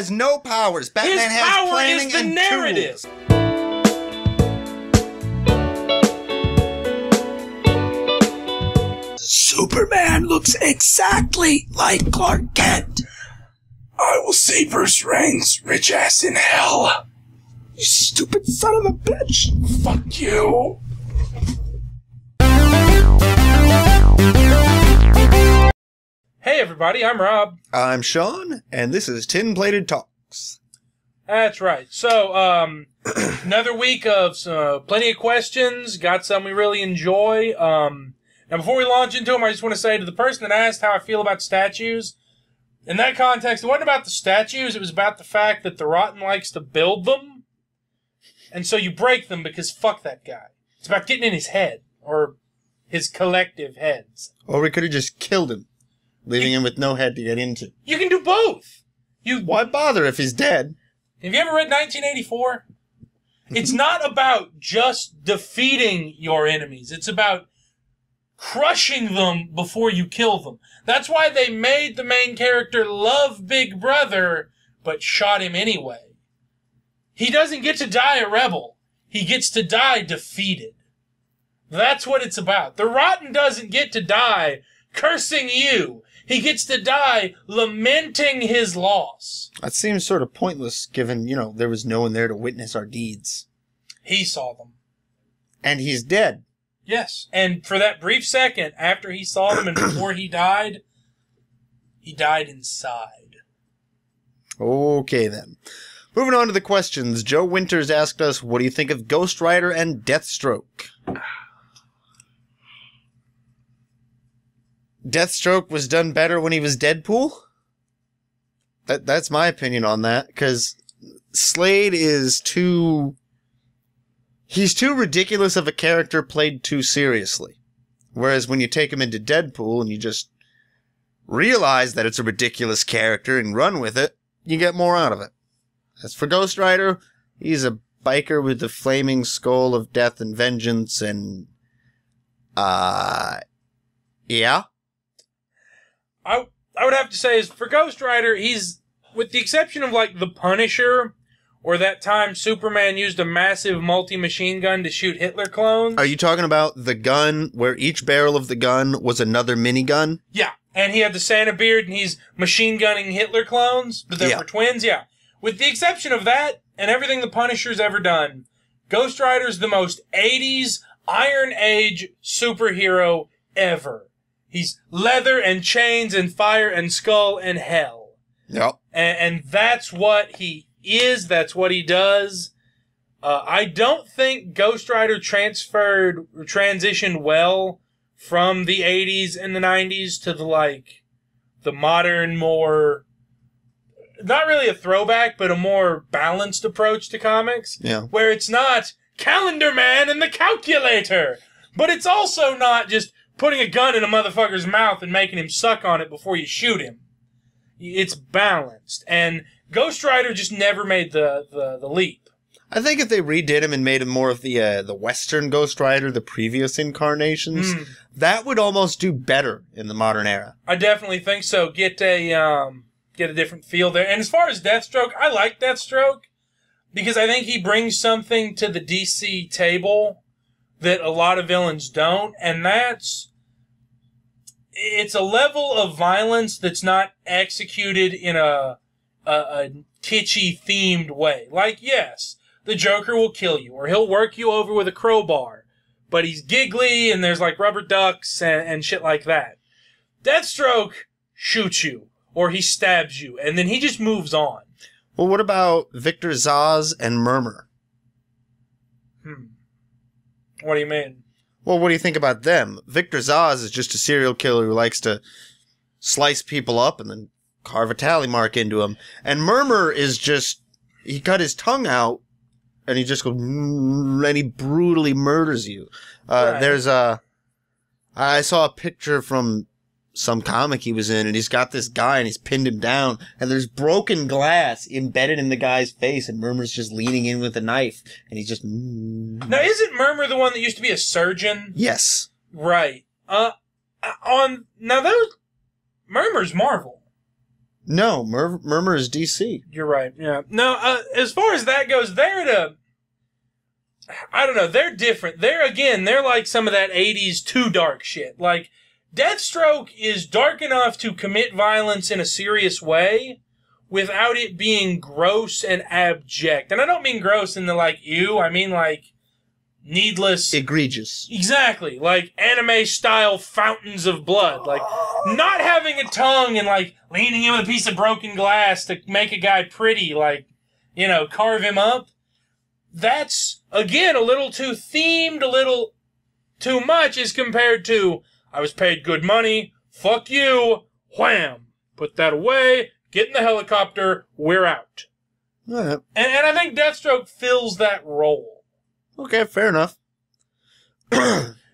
has no powers. Batman His has power planning is the and narrative. tools. Superman looks exactly like Clark Kent. I will see Bruce Wayne's rich ass in hell. You stupid son of a bitch. Fuck you. Hey everybody, I'm Rob. I'm Sean, and this is Tin Plated Talks. That's right. So, another week of plenty of questions. Got some we really enjoy. Now, before we launch into them, I just want to say to the person that asked how I feel about statues, in that context, it wasn't about the statues. It was about the fact that the Rotten likes to build them, and so you break them because fuck that guy. It's about getting in his head, or his collective heads. Or we could have just killed him, leaving him with no head to get into. You can do both. Why bother if he's dead? Have you ever read 1984? It's not about just defeating your enemies. It's about crushing them before you kill them. That's why they made the main character love Big Brother, but shot him anyway. He doesn't get to die a rebel. He gets to die defeated. That's what it's about. The Rotten doesn't get to die cursing you. He gets to die lamenting his loss. That seems sort of pointless, given, there was no one there to witness our deeds. He saw them. And he's dead. Yes. And for that brief second, after he saw them and before he died inside. Okay, then. Moving on to the questions. Joe Winters asked us, what do you think of Ghost Rider and Deathstroke? Deathstroke was done better when he was Deadpool? That's my opinion on that, because Slade is too... He's too ridiculous of a character played too seriously. Whereas when you take him into Deadpool and you just realize that it's a ridiculous character and run with it, you get more out of it. As for Ghost Rider, he's a biker with the flaming skull of death and vengeance and... yeah? I would have to say is for Ghost Rider, he's, with the exception of like the Punisher, or that time Superman used a massive multi-machine gun to shoot Hitler clones. Are you talking about the gun where each barrel of the gun was another minigun? Yeah, and he had the Santa beard and he's machine gunning Hitler clones, but they're for twins, yeah. With the exception of that and everything the Punisher's ever done, Ghost Rider's the most 80s Iron Age superhero ever. He's leather and chains and fire and skull and hell. Yep. And that's what he is. That's what he does. I don't think Ghost Rider transitioned well from the 80s and the 90s to the modern, more, not really a throwback, but a more balanced approach to comics. Yeah. Where it's not Calendar Man and the Calculator, but it's also not just putting a gun in a motherfucker's mouth and making him suck on it before you shoot him. It's balanced. And Ghost Rider just never made the leap. I think if they redid him and made him more of the Western Ghost Rider, the previous incarnations, that would almost do better in the modern era. I definitely think so. Get a different feel there. And as far as Deathstroke, I like Deathstroke because I think he brings something to the DC table that a lot of villains don't, and it's a level of violence that's not executed in a kitschy themed way. Like, yes, the Joker will kill you, or he'll work you over with a crowbar, but he's giggly and there's like rubber ducks and shit like that. Deathstroke shoots you, or he stabs you, and then he just moves on. Well, what about Victor Zsasz and Murmur? What do you mean? Well, what do you think about them? Victor Zsasz is just a serial killer who likes to slice people up and then carve a tally mark into them. And Murmur is just, he cut his tongue out and he just goes, and he brutally murders you. Right. I saw a picture from some comic he was in, and he's got this guy and he's pinned him down, and there's broken glass embedded in the guy's face, and Murmur's just leaning in with a knife, and he's just... Now, isn't Murmur the one that used to be a surgeon? Yes. Right. Murmur's Marvel. No, Murmur is DC. You're right. Yeah. No, as far as that goes, I don't know. They're different. They're like some of that 80s too dark shit. Like, Deathstroke is dark enough to commit violence in a serious way without it being gross and abject. And I don't mean gross in the, like, ew. I mean, like, needless. Egregious. Exactly. Like, anime-style fountains of blood. Like, not having a tongue and, like, leaning in with a piece of broken glass to make a guy pretty, like, you know, carve him up. That's, again, a little too themed, a little too much as compared to, I was paid good money, fuck you, wham, put that away, get in the helicopter, we're out. All right. And I think Deathstroke fills that role. Okay, fair enough.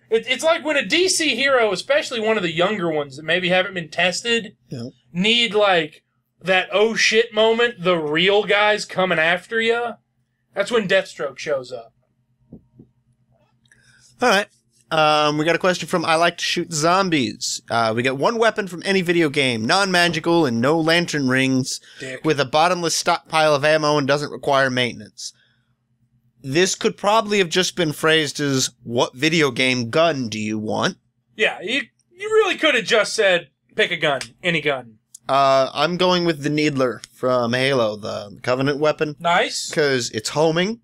It's like when a DC hero, especially one of the younger ones that maybe haven't been tested, need, like, that oh shit moment, the real guys coming after you. That's when Deathstroke shows up. All right. We got a question from I Like to Shoot Zombies. We get one weapon from any video game, non-magical and no lantern rings, with a bottomless stockpile of ammo and doesn't require maintenance. This could probably have just been phrased as, what video game gun do you want? Yeah, you really could have just said, pick a gun, any gun. I'm going with the Needler from Halo, the Covenant weapon. Nice. Because it's homing,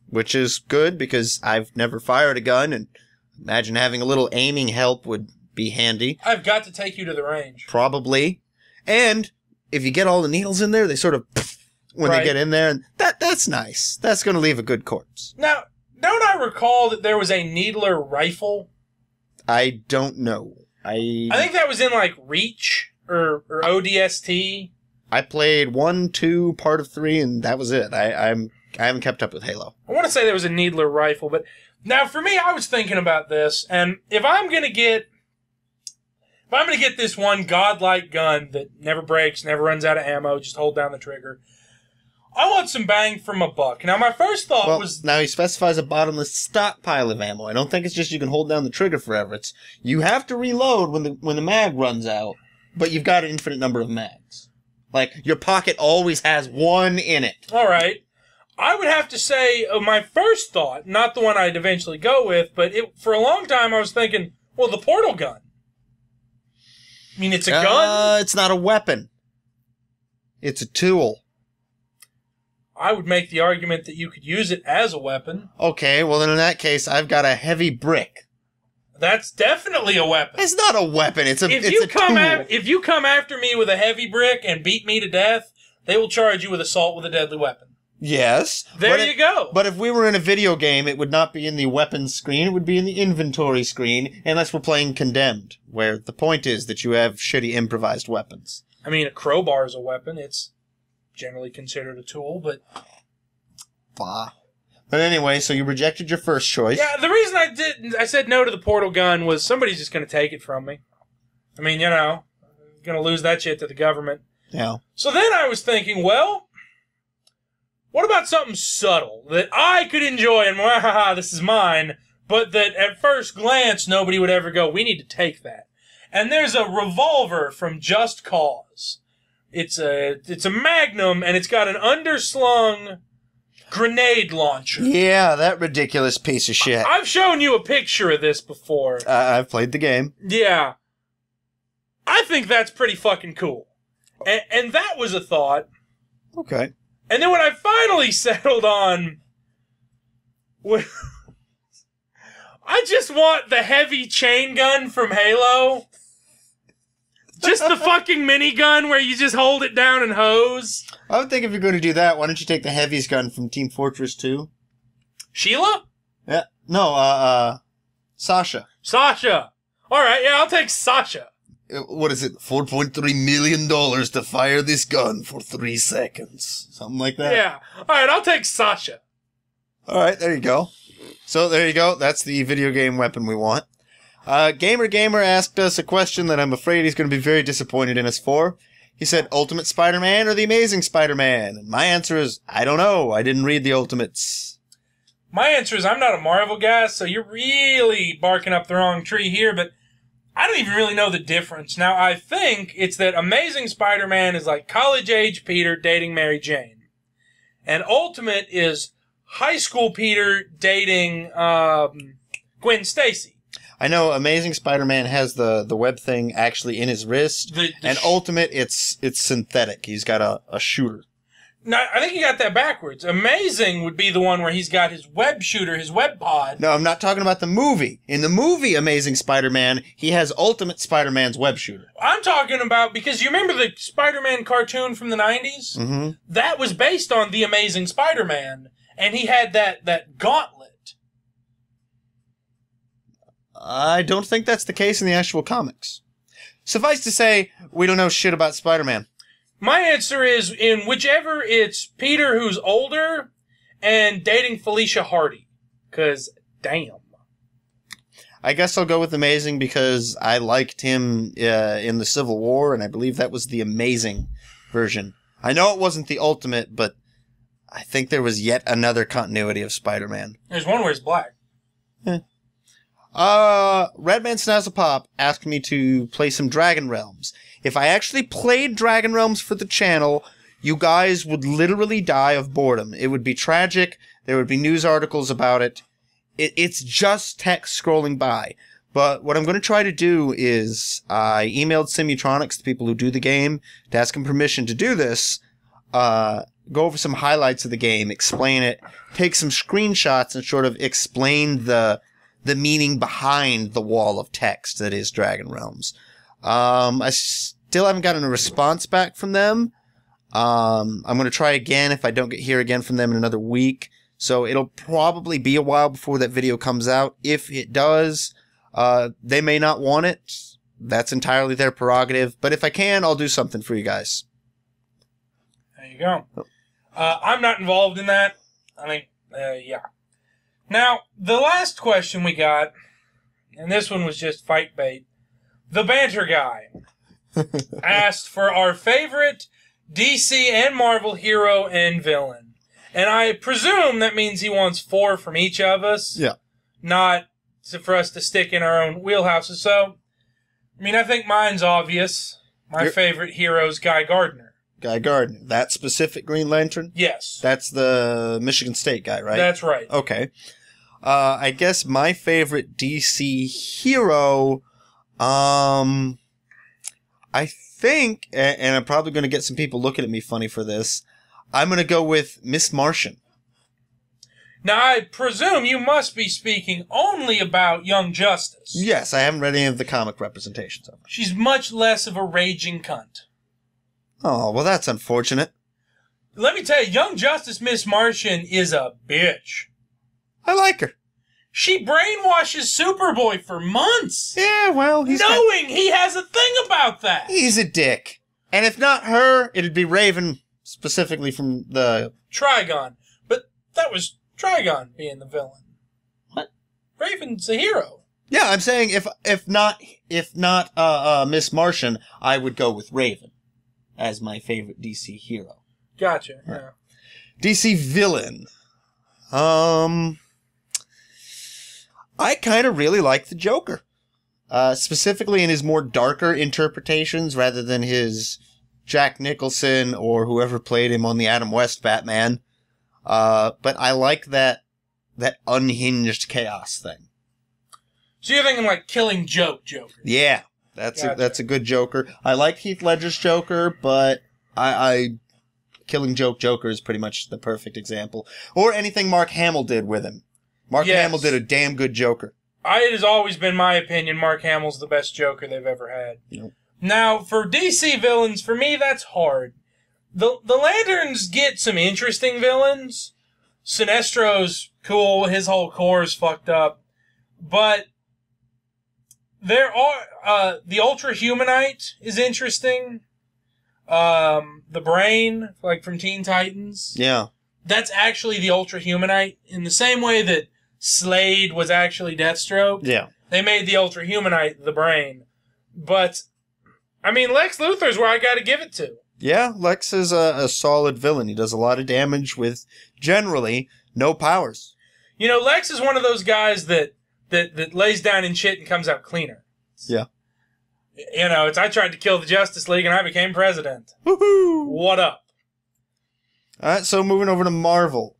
which is good because I've never fired a gun, and imagine having a little aiming help would be handy. I've got to take you to the range. Probably. And if you get all the needles in there, they sort of when they get in there, and that's nice. That's going to leave a good corpse. Now, don't I recall that there was a Needler rifle? I don't know. I think that was in, like, Reach or ODST. I played 1, 2, part of 3, and that was it. I haven't kept up with Halo. I want to say there was a Needler rifle, but now for me, I was thinking about this, and if I'm gonna get this one godlike gun that never breaks, never runs out of ammo, just hold down the trigger, I want some bang for my buck. Now, my first thought was... Now, he specifies a bottomless stockpile of ammo. I don't think it's just you can hold down the trigger forever. It's you have to reload when the mag runs out, but you've got an infinite number of mags. Like, your pocket always has one in it. All right. I would have to say my first thought, not the one I'd eventually go with, but for a long time I was thinking, well, the portal gun. I mean, it's a gun. It's not a weapon. It's a tool. I would make the argument that you could use it as a weapon. Okay, well then in that case, I've got a heavy brick. That's definitely a weapon. It's not a weapon. It's a tool. If you come after me with a heavy brick and beat me to death, they will charge you with assault with a deadly weapon. Yes. There you go. But if we were in a video game, it would not be in the weapons screen. It would be in the inventory screen, unless we're playing Condemned, where the point is that you have shitty improvised weapons. I mean, a crowbar is a weapon. It's generally considered a tool, but... Bah. But anyway, so you rejected your first choice. Yeah, the reason I said no to the portal gun was somebody's just going to take it from me. I mean, you know, I'm going to lose that shit to the government. Yeah. So then I was thinking, well, what about something subtle that I could enjoy and, haha, this is mine, but that at first glance nobody would ever go, we need to take that. And there's a revolver from Just Cause. It's a Magnum, and it's got an underslung grenade launcher. Yeah, that ridiculous piece of shit. I've shown you a picture of this before. I've played the game. Yeah. I think that's pretty fucking cool. And that was a thought. Okay. And then when I finally settled on... I just want the heavy chain gun from Halo. Just the fucking minigun where you just hold it down and hose. I would think if you're going to do that, why don't you take the heaviest gun from Team Fortress 2? Sheila? Yeah. No, Sasha. Sasha. All right, yeah, I'll take Sasha. What is it? $4.3 million to fire this gun for 3 seconds. Something like that? Yeah. All right, I'll take Sasha. All right, there you go. So there you go. That's the video game weapon we want. Gamer asked us a question that I'm afraid he's going to be very disappointed in us for. He said, Ultimate Spider-Man or The Amazing Spider-Man? And my answer is, I don't know. I didn't read the Ultimates. My answer is, I'm not a Marvel guy, so you're really barking up the wrong tree here, but I don't even really know the difference. Now, I think it's that Amazing Spider-Man is like college-age Peter dating Mary Jane. And Ultimate is high school Peter dating Gwen Stacy. I know Amazing Spider-Man has the web thing actually in his wrist, and Ultimate, it's synthetic. He's got a shooter. No, I think you got that backwards. Amazing would be the one where he's got his web shooter, his web pod. No, I'm not talking about the movie. In the movie Amazing Spider-Man, he has Ultimate Spider-Man's web shooter. I'm talking about, because you remember the Spider-Man cartoon from the 90s? Mm-hmm. That was based on The Amazing Spider-Man, and he had that gauntlet. I don't think that's the case in the actual comics. Suffice to say, we don't know shit about Spider-Man. My answer is, in whichever it's Peter who's older and dating Felicia Hardy. Because, damn. I guess I'll go with Amazing because I liked him in the Civil War, and I believe that was the Amazing version. I know it wasn't the Ultimate, but I think there was yet another continuity of Spider-Man. There's one where he's black. Redman Snazzlepop asked me to play some Dragon Realms. If I actually played Dragon Realms for the channel, you guys would literally die of boredom. It would be tragic. There would be news articles about it. It's just text scrolling by. But what I'm going to try to do is I emailed Simutronics, the people who do the game, to ask them permission to do this. Go over some highlights of the game, explain it, take some screenshots and sort of explain the meaning behind the wall of text that is Dragon Realms. I still haven't gotten a response back from them. I'm going to try again if I don't hear again from them in another week. So it'll probably be a while before that video comes out. If it does, they may not want it. That's entirely their prerogative. But if I can, I'll do something for you guys. There you go. I'm not involved in that. I mean, yeah. Now, the last question we got, and this one was just fight bait. The Banter Guy asked for our favorite DC and Marvel hero and villain. And I presume that means he wants 4 from each of us. Yeah. Not for us to stick in our own wheelhouses. So, I mean, I think mine's obvious. My favorite hero is Guy Gardner. Guy Gardner. That specific Green Lantern? Yes. That's the Michigan State guy, right? That's right. Okay. I guess my favorite DC hero, I think, and I'm probably going to get some people looking at me funny for this, I'm going to go with Miss Martian. Now, I presume you must be speaking only about Young Justice. Yes, I haven't read any of the comic representations of her. She's much less of a raging cunt. Oh, well, that's unfortunate. Let me tell you, Young Justice Miss Martian is a bitch. I like her. She brainwashes Superboy for months. Yeah, well, knowing he has a thing about that. He's a dick. And if not her, it'd be Raven, specifically from the... Trigon. But that was Trigon being the villain. What? Raven's a hero. Yeah, I'm saying if not Miss Martian, I would go with Raven as my favorite DC hero. Gotcha. Yeah. DC villain. I kind of really like the Joker. Specifically in his more darker interpretations rather than his Jack Nicholson or whoever played him on the Adam West Batman. But I like that unhinged chaos thing. So you're thinking like Killing Joke Joker. Yeah, that's a good Joker. I like Heath Ledger's Joker, but I Killing Joke Joker is pretty much the perfect example. Or anything Mark Hamill did with him. Mark Hamill did a damn good Joker. It has always been my opinion Mark Hamill's the best Joker they've ever had. Yep. Now, for DC villains, for me, that's hard. The Lanterns get some interesting villains. Sinestro's cool. His whole core is fucked up. But there are... the Ultra Humanite is interesting. The Brain, like from Teen Titans. Yeah. That's actually the Ultra Humanite in the same way that Slade was actually Deathstroke. Yeah. They made the Ultra Humanite the Brain. But, I mean, Lex Luthor's where I gotta give it to. Yeah, Lex is a solid villain. He does a lot of damage with, generally, no powers. You know, Lex is one of those guys that lays down in shit and comes out cleaner. Yeah. You know, it's I tried to kill the Justice League and I became president. Woohoo! What up? All right, so moving over to Marvel.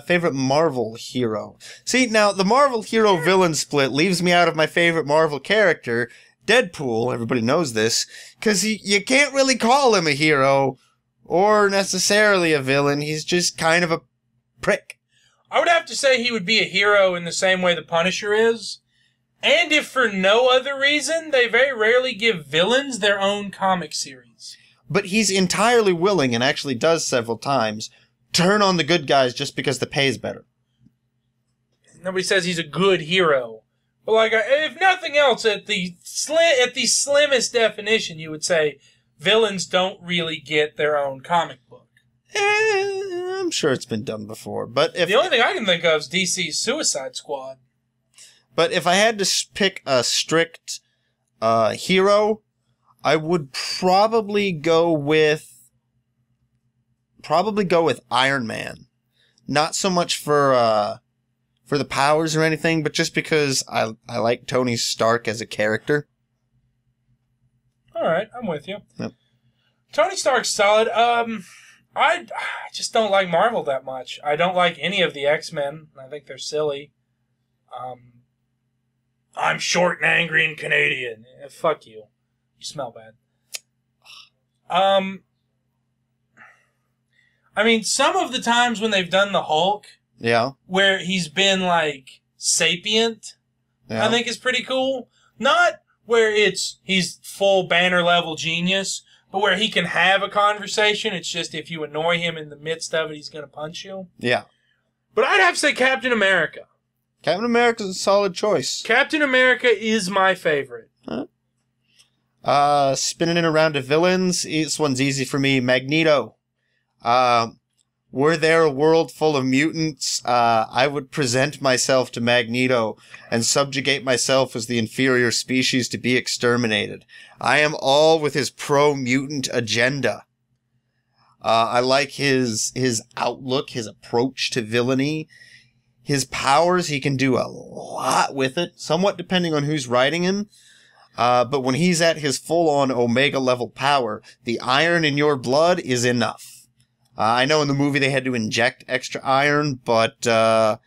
Favorite Marvel hero. See, now, the Marvel hero-villain split leaves me out of my favorite Marvel character, Deadpool. Everybody knows this. Because you can't really call him a hero or necessarily a villain. He's just kind of a prick. I would have to say he would be a hero in the same way the Punisher is. And if for no other reason, they very rarely give villains their own comic series. But he's entirely willing, and actually does several times, turn on the good guys just because the pay's better. Nobody says he's a good hero. But like, if nothing else, at the slimmest definition, you would say villains don't really get their own comic book. I'm sure it's been done before, but if the only thing I can think of is DC's Suicide Squad. But if I had to pick a strict hero, I would probably go with Iron Man. Not so much for the powers or anything, but just because I like Tony Stark as a character. All right, I'm with you. Yep. Tony Stark's solid. I just don't like Marvel that much. I don't like any of the X-Men. I think they're silly. I'm short and angry and Canadian. Fuck you. You smell bad. I mean, some of the times when they've done the Hulk, Yeah. where he's been like sapient, Yeah. I think is pretty cool. Not where he's full Banner level genius, but where he can have a conversation. It's just if you annoy him in the midst of it, he's going to punch you. Yeah. But I'd have to say Captain America. Captain America's a solid choice. Captain America is my favorite. Spinning it around to villains. This one's easy for me. Magneto. Were there a world full of mutants, I would present myself to Magneto and subjugate myself as the inferior species to be exterminated. I am all with his pro-mutant agenda. I like his outlook, his approach to villainy. His powers, he can do a lot with it, somewhat depending on who's writing him. But when he's at his full-on Omega level power, the iron in your blood is enough. I know in the movie they had to inject extra iron, but there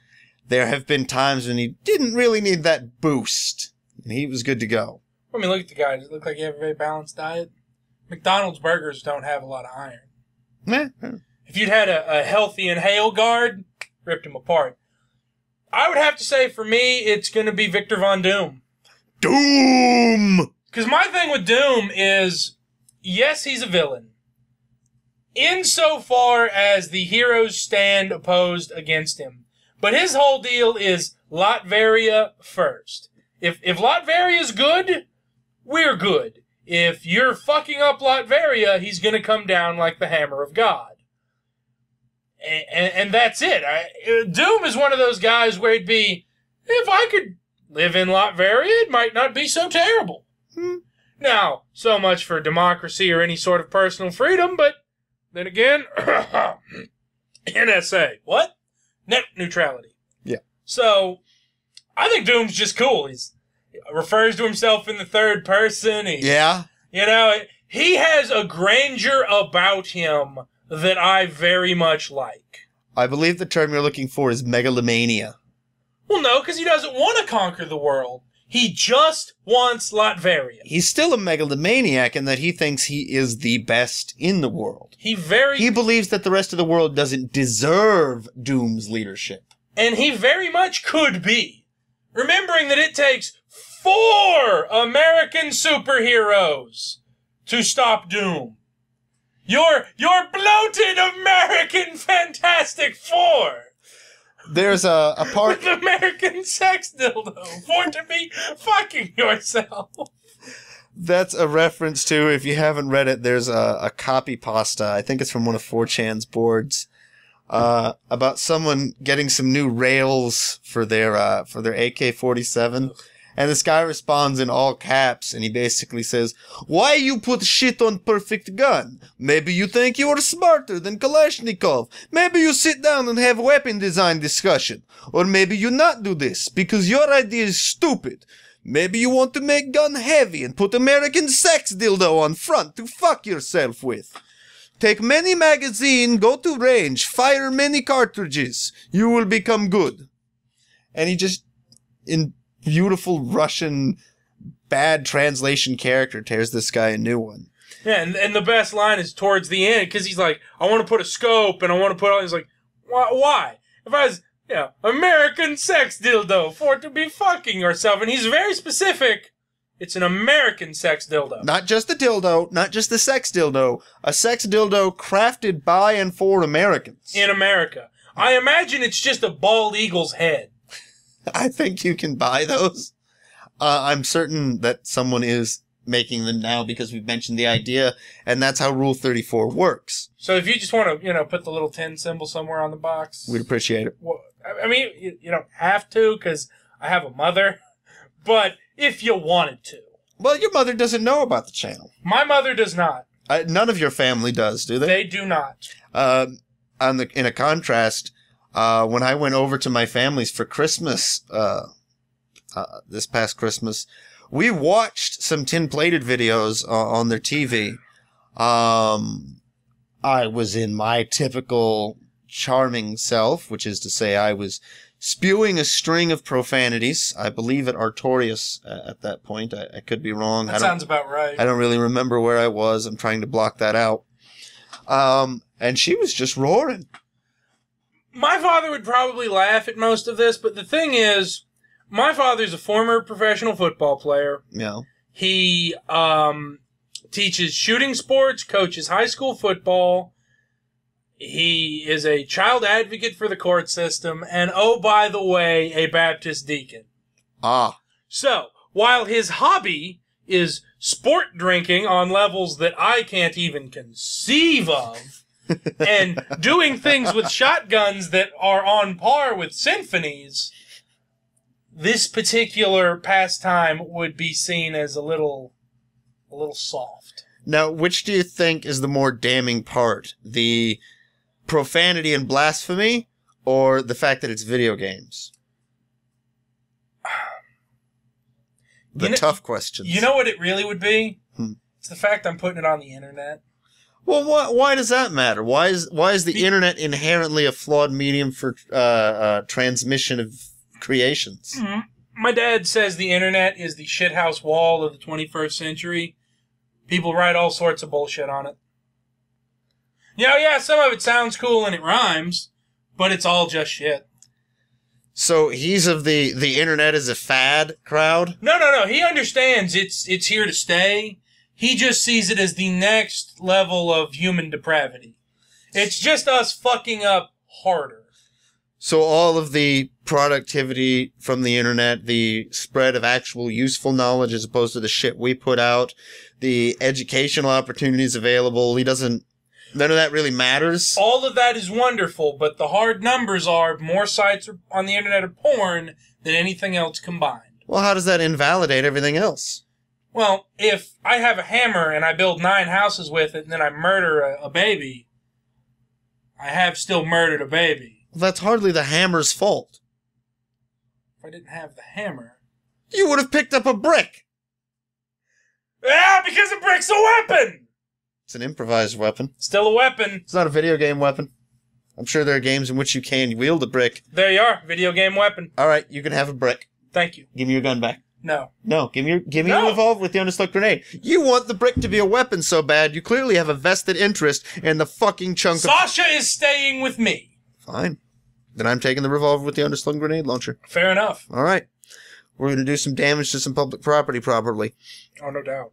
have been times when he didn't really need that boost. And he was good to go. I mean, look at the guy. Does it look like he has a very balanced diet? McDonald's burgers don't have a lot of iron. If you'd had a healthy inhale guard, ripped him apart. I would have to say, for me, it's going to be Victor Von Doom. Doom! Because my thing with Doom is, yes, he's a villain. Insofar as the heroes stand opposed against him. But his whole deal is Latveria first. If Latveria's good, we're good. If you're fucking up Latveria, he's going to come down like the hammer of God. And that's it. Doom is one of those guys where it'd be, if I could live in Latveria, it might not be so terrible. Now, so much for democracy or any sort of personal freedom, but then again, NSA. What? Net neutrality. Yeah. So, I think Doom's just cool. He refers to himself in the third person. Yeah. You know, he has a grandeur about him that I very much like. I believe the term you're looking for is megalomania. Well, no, because he doesn't want to conquer the world. He just wants Latveria. He's still a megalomaniac in that he thinks he is the best in the world. He believes that the rest of the world doesn't deserve Doom's leadership. And he very much could be. Remembering that it takes 4 American superheroes to stop Doom. Your bloated American Fantastic Four. There's a part with American sex dildo for to be fucking yourself. That's a reference to, if you haven't read it, there's a copy pasta. I think it's from one of 4chan's boards. About someone getting some new rails for their AK-47. And this guy responds in all caps, and he basically says, "Why you put shit on perfect gun? Maybe you think you are smarter than Kalashnikov. Maybe you sit down and have weapon design discussion. Or maybe you not do this, because your idea is stupid. Maybe you want to make gun heavy and put American sex dildo on front to fuck yourself with. Take many magazine, go to range, fire many cartridges. You will become good. And he just, in beautiful Russian bad translation character, tears this guy a new one. Yeah, and the best line is towards the end, because he's like, I want to put a scope, and I want to put all... He's like, why? If I was, American sex dildo for to be fucking yourself. And he's very specific. It's an American sex dildo. Not just the dildo, not just the sex dildo. A sex dildo crafted by and for Americans. In America. I imagine it's just a bald eagle's head. I think you can buy those. I'm certain that someone is making them now because we've mentioned the idea, and that's how Rule 34 works. So if you just want to, put the little 10 symbol somewhere on the box... We'd appreciate it. Well, I mean, you don't have to, because I have a mother, but if you wanted to. Well, your mother doesn't know about the channel. My mother does not. None of your family does, do they? They do not. In a contrast, when I went over to my family's for Christmas, this past Christmas, we watched some tin-plated videos on their TV. I was in my typical charming self, which is to say I was spewing a string of profanities. I believe at Artorias at that point. I could be wrong. That sounds about right. I don't really remember where I was. I'm trying to block that out. And she was just roaring. My father would probably laugh at most of this, but the thing is, my father's a former professional football player. Yeah. He teaches shooting sports, coaches high school football. He is a child advocate for the court system, and oh, by the way, a Baptist deacon. Ah. So, while his hobby is sport drinking on levels that I can't even conceive of, and doing things with shotguns that are on par with symphonies, this particular pastime would be seen as a little soft. Now, which do you think is the more damning part? The profanity and blasphemy, or the fact that it's video games? Tough questions. You know what it really would be? It's the fact I'm putting it on the internet. Well, why does that matter? Why is the internet inherently a flawed medium for transmission of creations? Mm-hmm. My dad says the internet is the shithouse wall of the 21st century. People write all sorts of bullshit on it. Yeah, some of it sounds cool and it rhymes, but it's all just shit. So he's of the internet is a fad crowd? No. He understands it's here to stay. He just sees it as the next level of human depravity. It's just us fucking up harder. So all of the productivity from the internet, the spread of actual useful knowledge as opposed to the shit we put out, the educational opportunities available, none of that really matters. All of that is wonderful, but the hard numbers are more sites on the internet of porn than anything else combined. Well, how does that invalidate everything else? Well, if I have a hammer and I build 9 houses with it and then I murder a baby, I have still murdered a baby. Well, that's hardly the hammer's fault. If I didn't have the hammer... You would have picked up a brick! Yeah, because a brick's a weapon! It's an improvised weapon. Still a weapon. It's not a video game weapon. I'm sure there are games in which you can wield a brick. There you are, video game weapon. Alright, you can have a brick. Thank you. Give me your gun back. No. No, give me a revolver with the understuck grenade. You want the brick to be a weapon so bad, you clearly have a vested interest in the fucking chunk Sasha is staying with me. Fine. Then I'm taking the revolver with the underslung grenade launcher. Fair enough. Alright. We're going to do some damage to some public property probably. Oh, no doubt.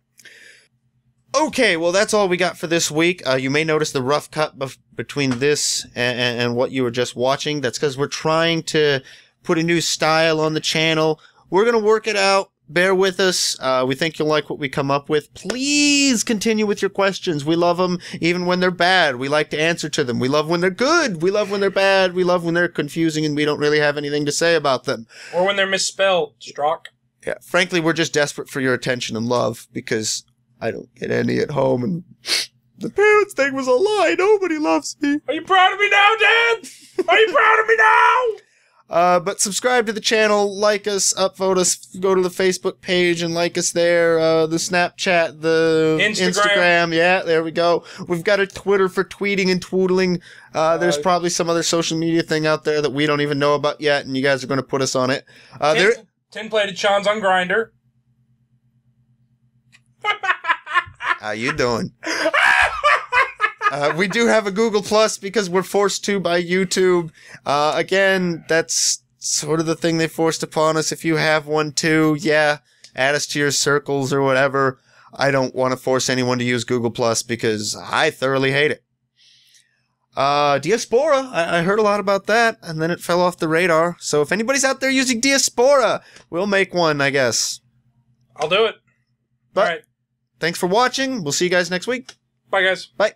Okay, well, that's all we got for this week. You may notice the rough cut between this and what you were just watching. That's because we're trying to put a new style on the channel. We're going to work it out. Bear with us. We think you'll like what we come up with. Please continue with your questions. We love them even when they're bad. We like to answer to them. We love when they're good. We love when they're bad. We love when they're confusing and we don't really have anything to say about them. Or when they're misspelled, Strock. Yeah, frankly, we're just desperate for your attention and love because I don't get any at home and the parents thing was a lie. Nobody loves me. Are you proud of me now, Dad? Are you proud of me now? But subscribe to the channel, like us, upvote us, go to the Facebook page and like us there, the Snapchat, the Instagram. Yeah, there we go. We've got a Twitter for tweeting and twoodling. There's probably some other social media thing out there that we don't even know about yet, and you guys are going to put us on it. Tin-plated Sean's on Grindr. How you doing? We do have a Google Plus because we're forced to by YouTube. Again, that's sort of the thing they forced upon us. If you have one too, yeah, add us to your circles or whatever. I don't want to force anyone to use Google Plus because I thoroughly hate it. Diaspora, I heard a lot about that, and then it fell off the radar. So if anybody's out there using Diaspora, we'll make one, I guess. I'll do it. But all right. Thanks for watching. We'll see you guys next week. Bye, guys. Bye.